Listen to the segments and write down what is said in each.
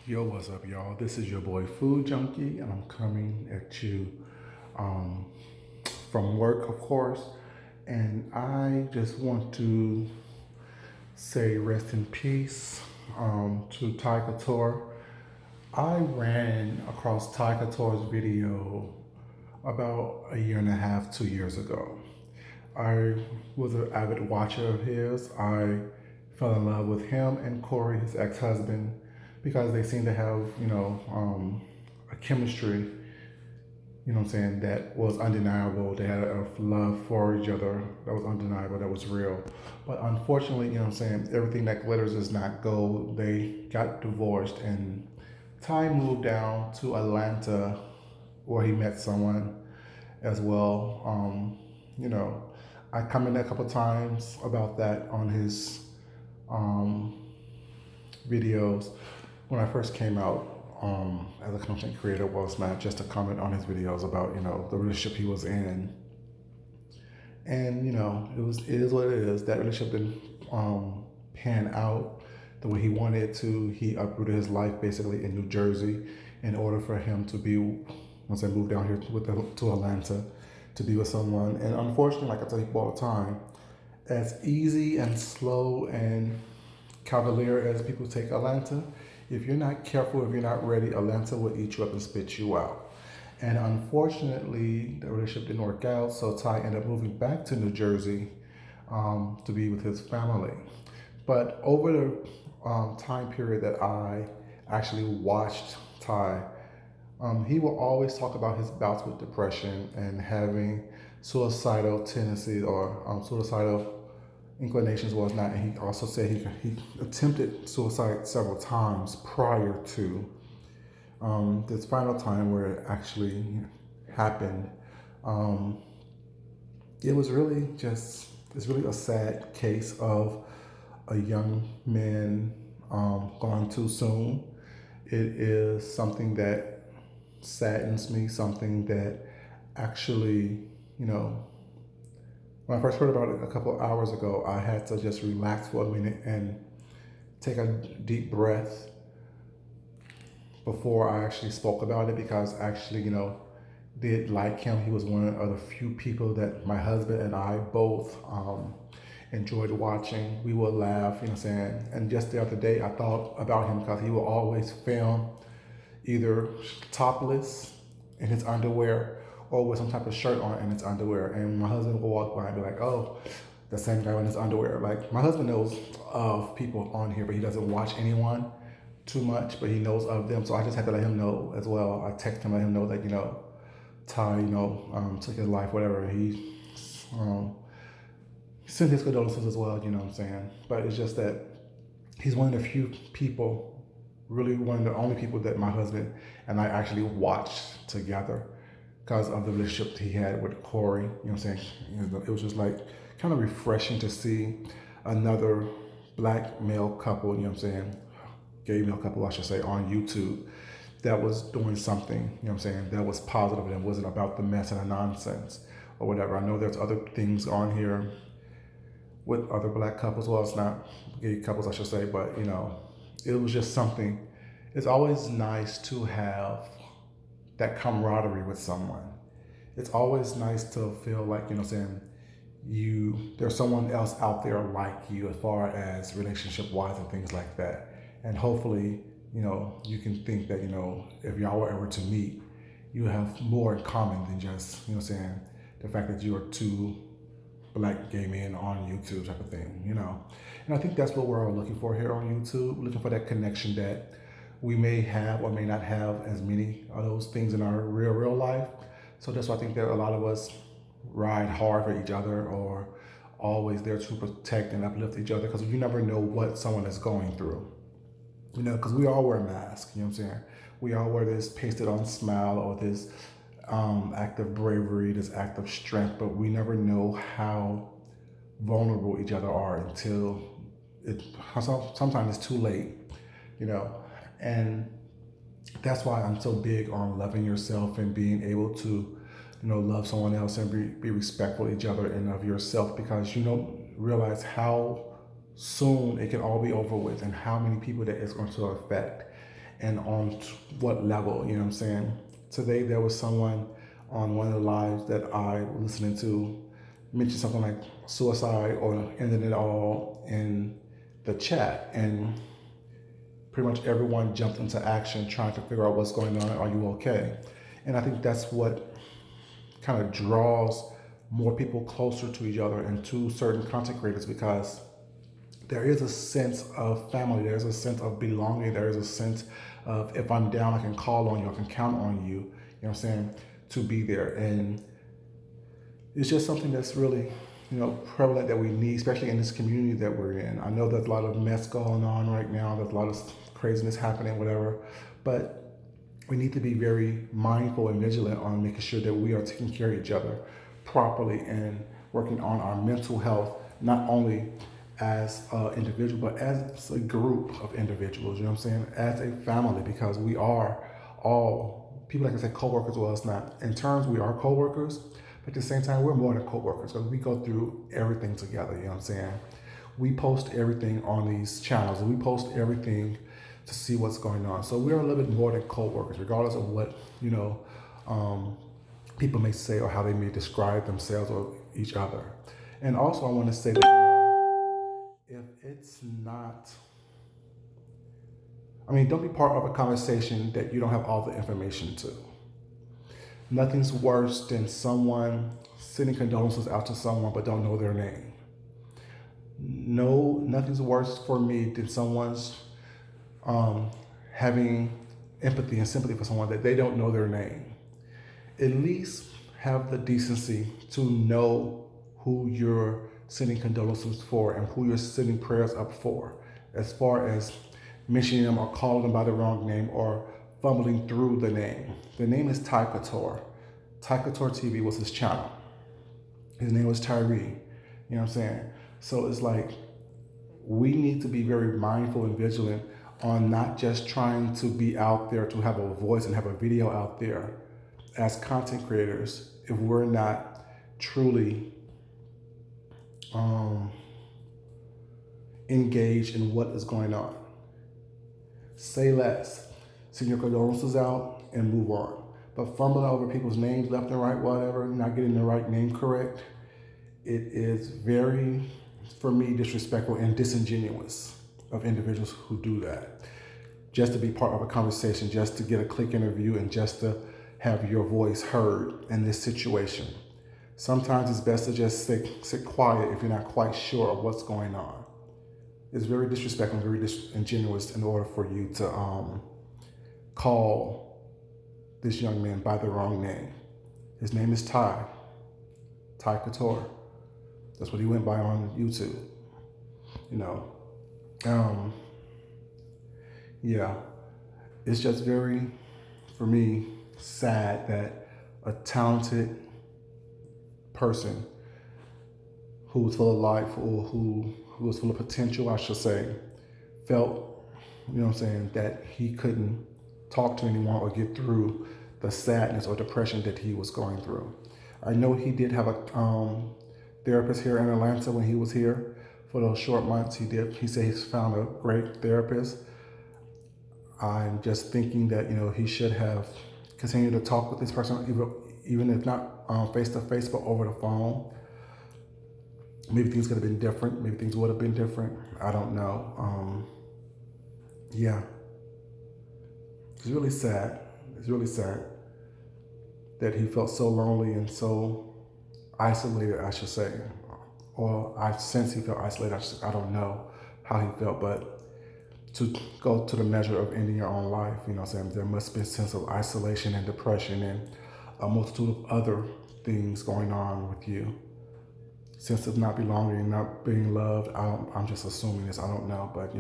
Yo, what's up, y'all? This is your boy Food Junkie, and I'm coming at you um, from work, of course. And I just want to say rest in peace to Tai Couture. I ran across Tai Couture's video about a year and a half, 2 years ago. I was an avid watcher of his. I fell in love with him and Corey, his ex-husband, because they seemed to have, a chemistry, what I'm saying, that was undeniable. They had a love for each other that was undeniable, that was real. But unfortunately, what I'm saying, everything that glitters is not gold. They got divorced, and Ty moved down to Atlanta where he met someone as well. You know, I commented a couple times about that on his um, videos when I first came out as a content creator. Was not just a comment on his videos about the relationship he was in, and it is what it is. That relationship didn't pan out the way he wanted it to. He uprooted his life basically in New Jersey in order for him to be, once I moved down here to Atlanta, to be with someone. And unfortunately, like I tell people all the time, as easy and slow and cavalier as people take Atlanta, if you're not careful, if you're not ready, Atlanta will eat you up and spit you out. And unfortunately, the relationship didn't work out, so Ty ended up moving back to New Jersey to be with his family. But over the time period that I actually watched Ty, he will always talk about his bouts with depression and having suicidal tendencies or suicidal inclinations was not. And he also said he attempted suicide several times prior to this final time where it actually happened. Um, it was really just, it's really a sad case of a young man gone too soon. It is something that saddens me, something that actually, when I first heard about it a couple of hours ago, I had to just relax for a minute and take a deep breath before I actually spoke about it, because actually, did like him. He was one of the few people that my husband and I both enjoyed watching. We would laugh, And just the other day, I thought about him because he would always film either topless in his underwear or with some type of shirt on in his underwear. And my husband will walk by and be like, oh, the same guy in his underwear. Like, my husband knows of people on here, but he doesn't watch anyone too much, but he knows of them. So I just had to let him know as well. I text him, let him know that, Ty, took his life, whatever. He sent his condolences as well, you know what I'm saying? But it's just that he's one of the few people, really one of the only people that my husband and I actually watched together because of the relationship he had with Corey. You know what I'm saying? It was just like kind of refreshing to see another black male couple, you know what I'm saying? Gay male couple, I should say, on YouTube that was doing something, you know what I'm saying, that was positive and it wasn't about the mess and the nonsense or whatever. I know there's other things on here with other black couples. Well, it's not gay couples, I should say, but it was just something. It's always nice to have that camaraderie with someone. It's always nice to feel like, there's someone else out there like you as far as relationship wise and things like that. And hopefully, you can think that, if y'all were ever to meet, you have more in common than just, the fact that you are two black gay men on YouTube type of thing, And I think that's what we're all looking for here on YouTube, looking for that connection that we may have or may not have as many of those things in our real life. So that's why I think that a lot of us ride hard for each other or always there to protect and uplift each other, because you never know what someone is going through. Because we all wear masks, you know what I'm saying? We all wear this pasted on smile or this act of bravery, this act of strength, but we never know how vulnerable each other are until sometimes it's too late, and that's why I'm so big on loving yourself and being able to, love someone else and be respectful of each other and of yourself, because you don't realize how soon it can all be over with and how many people that it's going to affect. and on what level, you know what I'm saying? Today there was someone on one of the lives that I was listening to mention something like suicide or ending it all in the chat, and pretty much everyone jumped into action trying to figure out what's going on. Are you okay? And I think that's what kind of draws more people closer to each other and to certain content creators, because there is a sense of family, there's a sense of belonging, there is a sense of if I'm down, I can call on you, I can count on you, you know what I'm saying, to be there. And it's just something that's really, prevalent that we need, especially in this community that we're in. I know there's a lot of mess going on right now, there's a lot of craziness happening, whatever, but we need to be very mindful and vigilant on making sure that we are taking care of each other properly and working on our mental health, not only as an individual, but as a group of individuals, you know what I'm saying? As a family, because we are all, people like to say co-workers, well, it's not. In terms, we are co-workers, but at the same time, we're more than co-workers because we go through everything together, you know what I'm saying? We post everything on these channels, and we post everything to see what's going on. So we're a little bit more than co-workers, regardless of what, people may say or how they may describe themselves or each other. And also I want to say that, if it's not, don't be part of a conversation that you don't have all the information to. Nothing's worse than someone sending condolences out to someone but don't know their name. No, nothing's worse for me than someone's having empathy and sympathy for someone that they don't know their name. At least have the decency to know who you're sending condolences for and who you're sending prayers up for, as far as mentioning them or calling them by the wrong name or fumbling through the name. The name is Tai Couture. Tai Couture TV was his channel. His name was Tyree. You know what I'm saying? So it's like, we need to be very mindful and vigilant on not just trying to be out there to have a voice and have a video out there as content creators if we're not truly engaged in what is going on. Say less. Send your condolences out and move on. But fumbling over people's names left and right, whatever, not getting the right name correct, it is very, for me, disrespectful and disingenuous of individuals who do that. Just to be part of a conversation, just to get a click interview, and just to have your voice heard in this situation. Sometimes it's best to just sit quiet if you're not quite sure of what's going on. It's very disrespectful and very disingenuous in order for you to call this young man by the wrong name. His name is Tai Couture. That's what he went by on YouTube. Yeah, it's just very, for me, sad that a talented person who was full of life, or who was full of potential, I should say, felt, that he couldn't talk to anyone or get through the sadness or depression that he was going through. I know he did have a therapist here in Atlanta when he was here for those short months. He said he's found a great therapist. I'm just thinking that, he should have continued to talk with this person, even if not face to face, but over the phone. Maybe things could have been different. Maybe things would have been different. I don't know. Yeah. It's really sad. It's really sad that he felt so lonely and so isolated, I should say. Or I sense he felt isolated. I don't know how he felt, but to go to the measure of ending your own life, there must be a sense of isolation and depression and a multitude of other things going on with you. Sense of not belonging, not being loved. I'm just assuming this. I don't know, but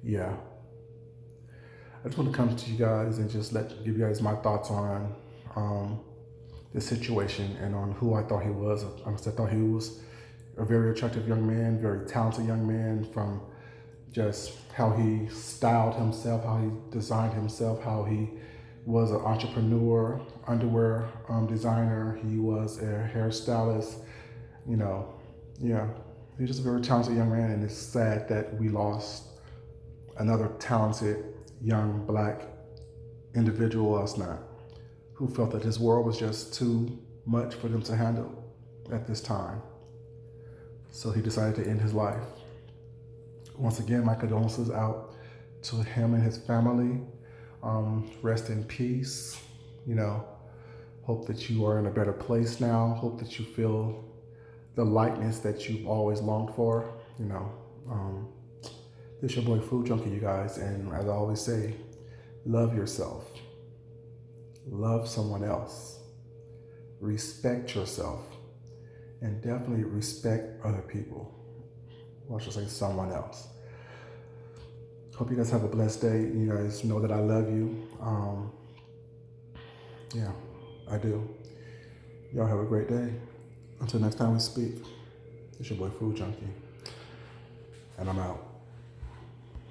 yeah. I just want to come to you guys and just give you guys my thoughts on this situation and on who I thought he was. I thought he was a very attractive young man, very talented young man, from just how he styled himself, how he designed himself, how he was an entrepreneur, underwear designer. He was a hairstylist, Yeah. He's just a very talented young man, and it's sad that we lost another talented young black individual last night who felt that his world was just too much for them to handle at this time. So he decided to end his life. Once again, my condolences out to him and his family. Rest in peace. You know, hope that you are in a better place now. Hope that you feel the lightness that you've always longed for. You know, this your boy Food Junkie, you guys. And as I always say, love yourself. Love someone else. Respect yourself. And definitely respect other people. Well, I should say someone else. Hope you guys have a blessed day. You guys know that I love you. Yeah, I do. Y'all have a great day. Until next time we speak, it's your boy Food Junkie. And I'm out.